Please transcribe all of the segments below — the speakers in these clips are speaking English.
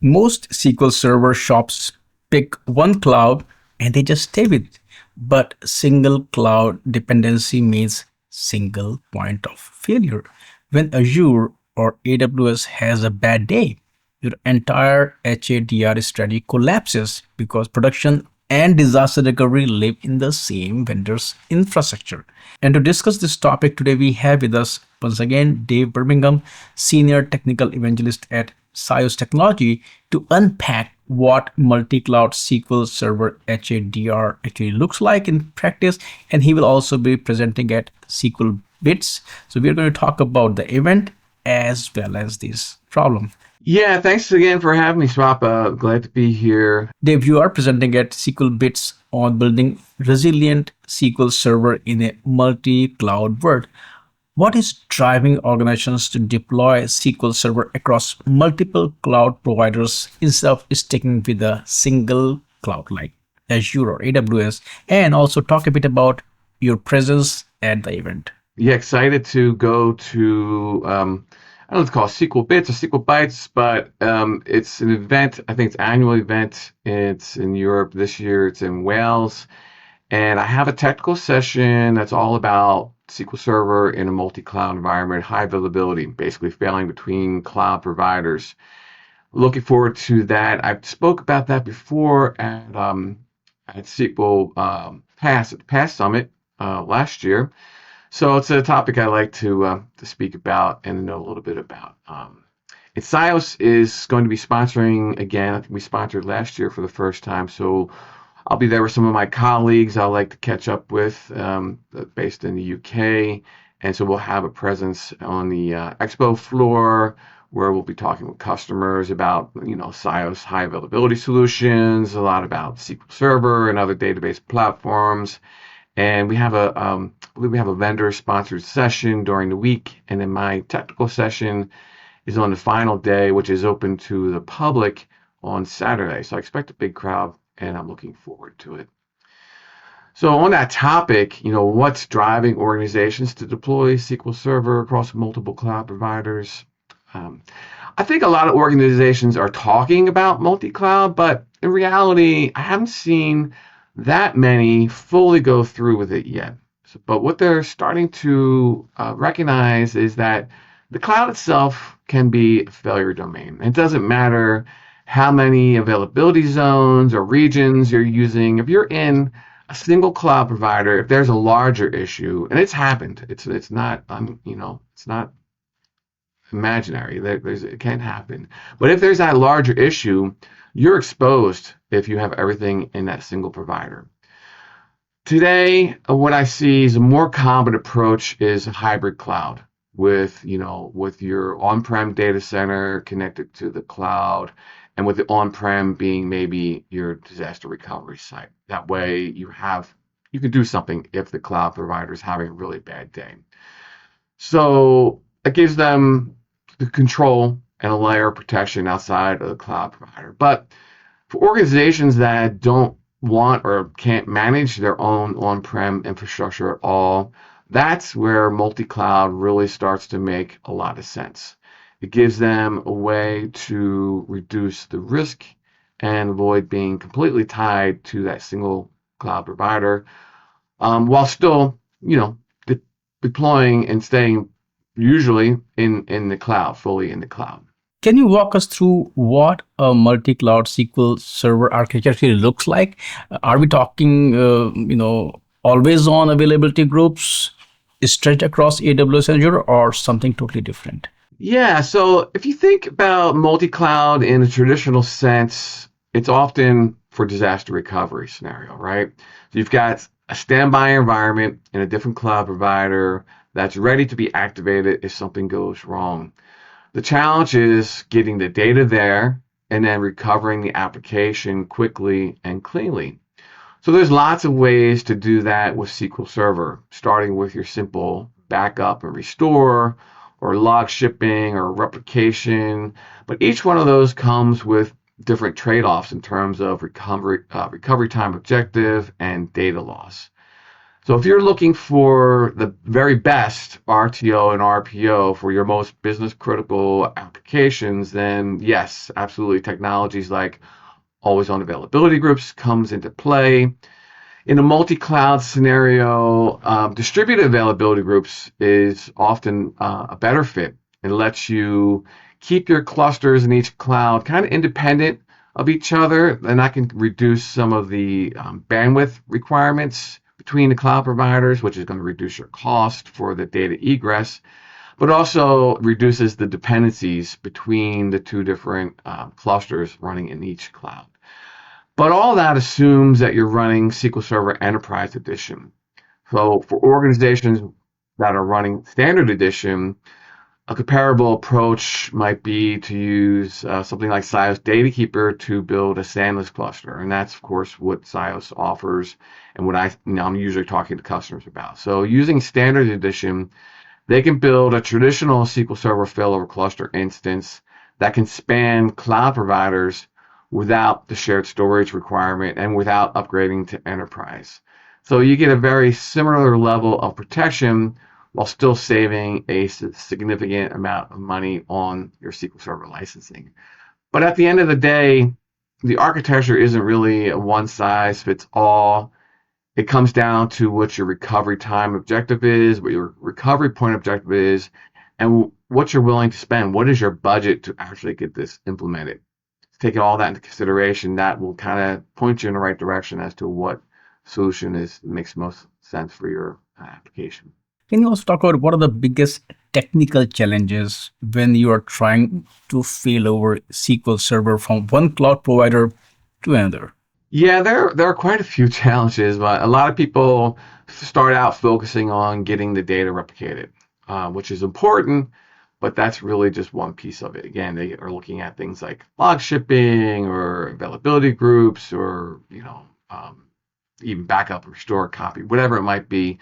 Most SQL Server shops pick one cloud and they just stay with it. But single cloud dependency means single point of failure. When Azure or AWS has a bad day, your entire HADR strategy collapses because production and disaster recovery live in the same vendor's infrastructure. And to discuss this topic today, we have with us once again Dave Bermingham, Senior Technical Evangelist at SIOS Technology, to unpack what multi-cloud SQL Server HADR actually looks like in practice. And he will also be presenting at SQLBits. So we are going to talk about the event as well as this problem. Yeah, thanks again for having me, Swap. Glad to be here. Dave, you are presenting at SQLBits on building resilient SQL Server in a multi-cloud world. What is driving organizations to deploy SQL Server across multiple cloud providers instead of sticking with a single cloud like Azure or AWS? And also talk a bit about your presence at the event. Yeah, excited to go to, I don't know if it's called SQLBits or SQLBits, but it's an event. I think it's an annual event. It's in Europe this year. It's in Wales. And I have a technical session that's all about SQL Server in a multi-cloud environment, high availability, basically failing between cloud providers. Looking forward to that. I spoke about that before at SQL Pass Summit last year. So it's a topic I like to speak about and know a little bit about. And SIOS is going to be sponsoring again. I think we sponsored last year for the first time. So I'll be there with some of my colleagues I like to catch up with based in the UK. And so we'll have a presence on the expo floor where we'll be talking with customers about, SIOS high availability solutions, a lot about SQL Server and other database platforms. And we have I believe we have a vendor sponsored session during the week. And then my technical session is on the final day, which is open to the public on Saturday. So I expect a big crowd, and I'm looking forward to it. So on that topic, what's driving organizations to deploy SQL Server across multiple cloud providers? I think a lot of organizations are talking about multi-cloud, but in reality, I haven't seen that many fully go through with it yet. But what they're starting to recognize is that the cloud itself can be a failure domain. It doesn't matter how many availability zones or regions you're using. If you're in a single cloud provider, if there's a larger issue, and it's happened, it's not it's not imaginary. It can happen. But if there's that larger issue, you're exposed if you have everything in that single provider. Today, what I see is a more common approach is a hybrid cloud with your on-prem data center connected to the cloud, and with the on-prem being maybe your disaster recovery site. That way you can do something if the cloud provider is having a really bad day. So it gives them the control and a layer of protection outside of the cloud provider. But for organizations that don't want or can't manage their own on-prem infrastructure at all, that's where multi-cloud really starts to make a lot of sense. It gives them a way to reduce the risk and avoid being completely tied to that single cloud provider, while still, deploying and staying usually in the cloud, fully in the cloud. Can you walk us through what a multi-cloud SQL Server architecture looks like? Are we talking, always-on availability groups stretched across AWS and Azure, or something totally different? Yeah, so if you think about multi-cloud in a traditional sense, it's often for disaster recovery scenario, right? So you've got a standby environment in a different cloud provider that's ready to be activated if something goes wrong. The challenge is getting the data there and then recovering the application quickly and cleanly. So there's lots of ways to do that with SQL Server, starting with your simple backup and restore, or log shipping, or replication. But each one of those comes with different trade-offs in terms of recovery time objective and data loss. So if you're looking for the very best RTO and RPO for your most business critical applications, then yes, absolutely technologies like always on availability groups comes into play. In a multi-cloud scenario, distributed availability groups is often a better fit. It lets you keep your clusters in each cloud kind of independent of each other, and that can reduce some of the bandwidth requirements between the cloud providers, which is going to reduce your cost for the data egress, but also reduces the dependencies between the two different clusters running in each cloud. But all that assumes that you're running SQL Server Enterprise Edition. So for organizations that are running Standard Edition, a comparable approach might be to use something like SIOS Datakeeper to build a SANless cluster. And that's, of course, what SIOS offers and what I'm usually talking to customers about. So using Standard Edition, they can build a traditional SQL Server failover cluster instance that can span cloud providers without the shared storage requirement and without upgrading to enterprise. So you get a very similar level of protection while still saving a significant amount of money on your SQL Server licensing. But at the end of the day, the architecture isn't really a one size fits all. It comes down to what your recovery time objective is, what your recovery point objective is, and what you're willing to spend. What is your budget to actually get this implemented? Taking all that into consideration, that will kind of point you in the right direction as to what solution makes most sense for your application. Can you also talk about what are the biggest technical challenges when you are trying to fail over SQL Server from one cloud provider to another? Yeah, there are quite a few challenges, but a lot of people start out focusing on getting the data replicated, which is important, but that's really just one piece of it. Again, they are looking at things like log shipping or availability groups or even backup, restore, copy, whatever it might be.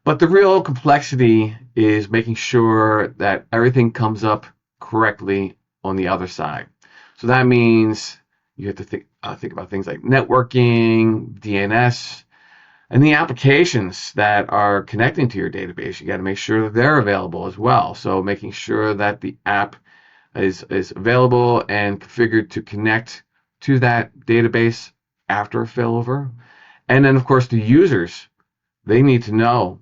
But the real complexity is making sure that everything comes up correctly on the other side. So that means you have to think about things like networking, DNS, and the applications that are connecting to your database. You got to make sure that they're available as well. So making sure that the app is available and configured to connect to that database after a failover. And then, of course, the users, they need to know,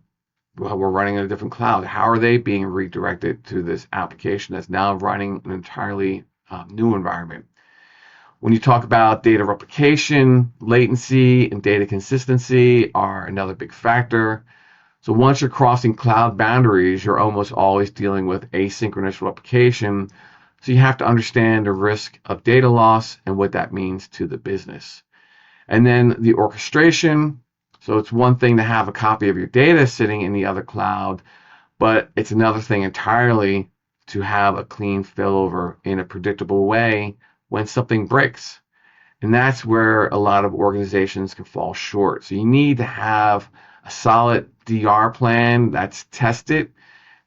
well, we're running in a different cloud. How are they being redirected to this application that's now running an entirely new environment? When you talk about data replication, latency, and data consistency are another big factor. So once you're crossing cloud boundaries, you're almost always dealing with asynchronous replication. So you have to understand the risk of data loss and what that means to the business. And then the orchestration. So it's one thing to have a copy of your data sitting in the other cloud, but it's another thing entirely to have a clean failover in a predictable way when something breaks. And that's where a lot of organizations can fall short. So you need to have a solid DR plan that's tested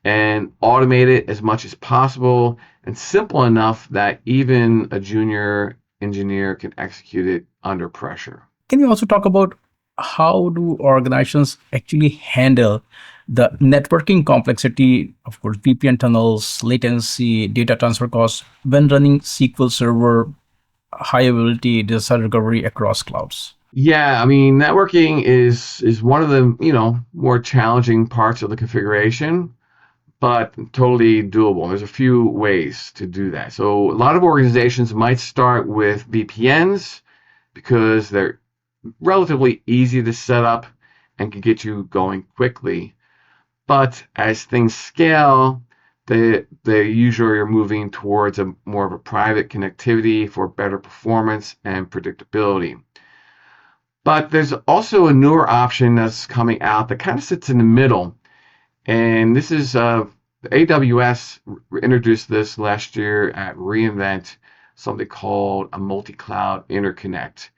and automated as much as possible and simple enough that even a junior engineer can execute it under pressure. Can you also talk about how do organizations actually handle the networking complexity, of course, VPN tunnels, latency, data transfer costs when running SQL Server high availability disaster recovery across clouds? Yeah, I mean, networking is one of the more challenging parts of the configuration, but totally doable. There's a few ways to do that. So a lot of organizations might start with VPNs because they're relatively easy to set up and can get you going quickly. But as things scale, they usually are moving towards more of a private connectivity for better performance and predictability. But there's also a newer option that's coming out that kind of sits in the middle. And this is AWS introduced this last year at reInvent, something called a multi-cloud interconnect.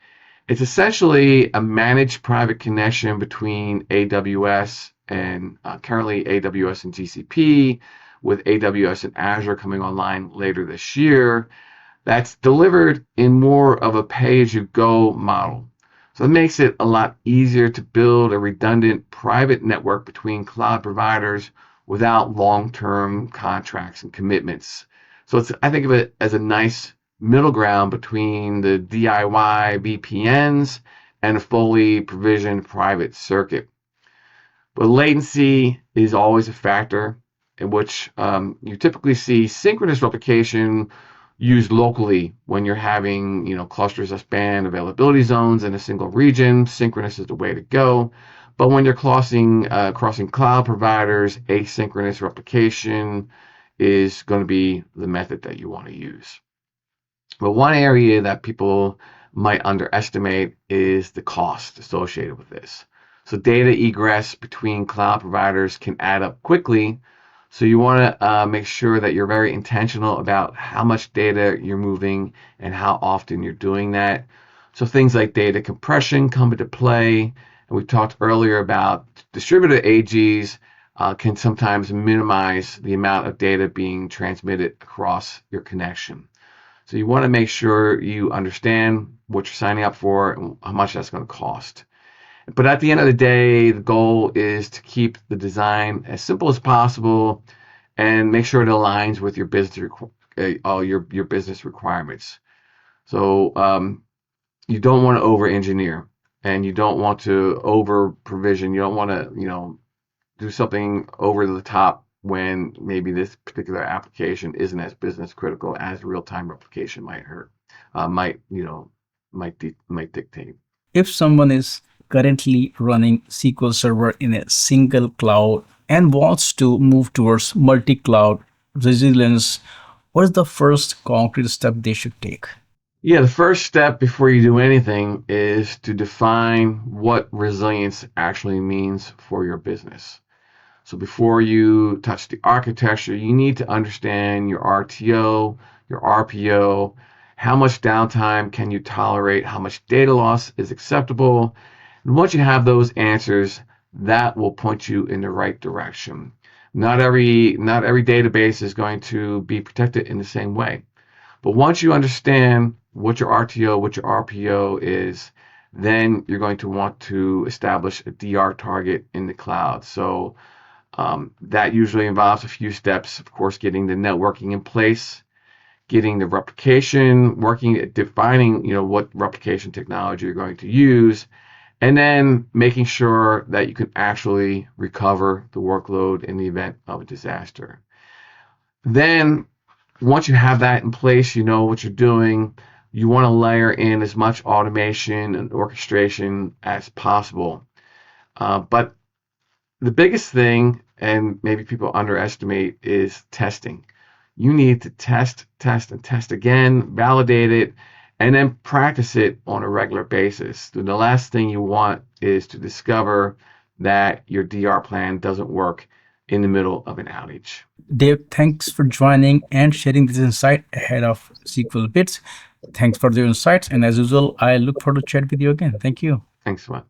It's essentially a managed private connection between AWS and currently AWS and GCP, with AWS and Azure coming online later this year. That's delivered in more of a pay-as-you-go model. So it makes it a lot easier to build a redundant private network between cloud providers without long-term contracts and commitments. So I think of it as a nice middle ground between the DIY VPNs and a fully provisioned private circuit. But latency is always a factor in which you typically see synchronous replication used locally when you're having clusters that span availability zones in a single region. Synchronous is the way to go. But when you're crossing cloud providers, asynchronous replication is going to be the method that you want to use. But one area that people might underestimate is the cost associated with this. So data egress between cloud providers can add up quickly. So you want to make sure that you're very intentional about how much data you're moving and how often you're doing that. So things like data compression come into play. And we talked earlier about distributed AGs can sometimes minimize the amount of data being transmitted across your connection. So you want to make sure you understand what you're signing up for and how much that's going to cost. But at the end of the day, the goal is to keep the design as simple as possible and make sure it aligns with your your business requirements. So you don't want to over engineer and you don't want to over provision. You don't want to do something over the top when maybe this particular application isn't as business critical as real-time replication might dictate. If someone is currently running SQL Server in a single cloud and wants to move towards multi-cloud resilience, what is the first concrete step they should take? Yeah, the first step before you do anything is to define what resilience actually means for your business. So before you touch the architecture, you need to understand your RTO, your RPO, how much downtime can you tolerate, how much data loss is acceptable. And once you have those answers, that will point you in the right direction. Not every database is going to be protected in the same way. But once you understand what your RTO, what your RPO is, then you're going to want to establish a DR target in the cloud. So that usually involves a few steps. Of course, getting the networking in place, getting the replication working, defining what replication technology you're going to use, and then making sure that you can actually recover the workload in the event of a disaster. Then, once you have that in place, you know what you're doing. You want to layer in as much automation and orchestration as possible. But the biggest thing, and maybe people underestimate, is testing. You need to test, and test again, validate it, and then practice it on a regular basis. The last thing you want is to discover that your DR plan doesn't work in the middle of an outage. Dave, thanks for joining and sharing this insight ahead of SQLBits. Thanks for the insights. And as usual, I look forward to chat with you again. Thank you. Thanks so much.